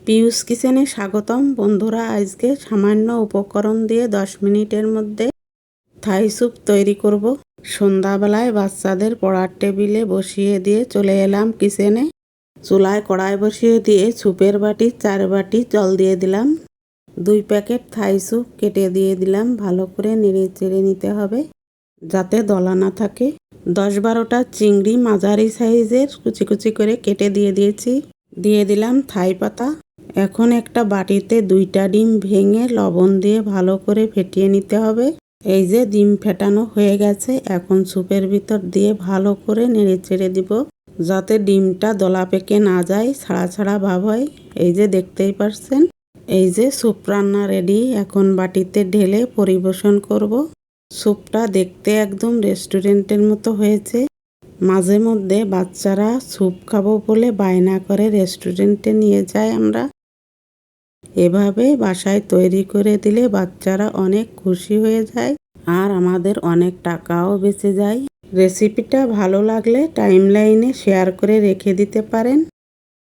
পিউস কিচেনে স্বাগতম বন্ধুরা। আজকে সামান্য উপকরণ দিয়ে 10 মিনিটের মধ্যে থাই স্যুপ তৈরি করব। সন্ধ্যাবেলায় বাচ্চাদের পড়ার টেবিলে বসিয়ে দিয়ে চলে এলাম কিচেনে। চুলায় কড়াই বসিয়ে দিয়ে স্যুপের বাটি 4 বাটি জল দিয়ে দিলাম। 2 প্যাকেট থাই স্যুপ কেটে দিয়ে দিলাম। ভালো করে নেড়ে চেড়ে নিতে হবে যাতে দলা না থাকে। 10-12টা চিংড়ি মাঝারি সাইজের কুচি কুচি করে কেটে দিয়ে দিয়েছি। দিয়ে দিলাম থাই পাতা। এখন একটা বাটিতে 2টা ডিম ভেঙে লবণ দিয়ে ভালো করে ফেটিয়ে নিতে হবে। এই যে ডিম ফেটানো হয়ে গেছে, এখন স্যুপের ভিতর দিয়ে ভালো করে নেড়ে চেড়ে দিব যাতে ডিমটা দলা পেকে না যায়, ছাড়া ছাড়া ভাব হয়। এই যে দেখতেই পারছেন, এই যে স্যুপ রান্না রেডি। এখন বাটিতে ঢেলে পরিবেশন করব। স্যুপটা দেখতে একদম রেস্টুরেন্টের মতো হয়েছে। মাঝে মধ্যে বাচ্চারা স্যুপ খাবো বলে বায়না করে রেস্টুরেন্টে নিয়ে যায়। আমরা এভাবে বাসায় তৈরি করে দিলে বাচ্চারা অনেক খুশি হয়ে যায় আর আমাদের অনেক টাকাও বেঁচে যায়। রেসিপিটা ভালো লাগলে টাইমলাইনে শেয়ার করে রেখে দিতে পারেন।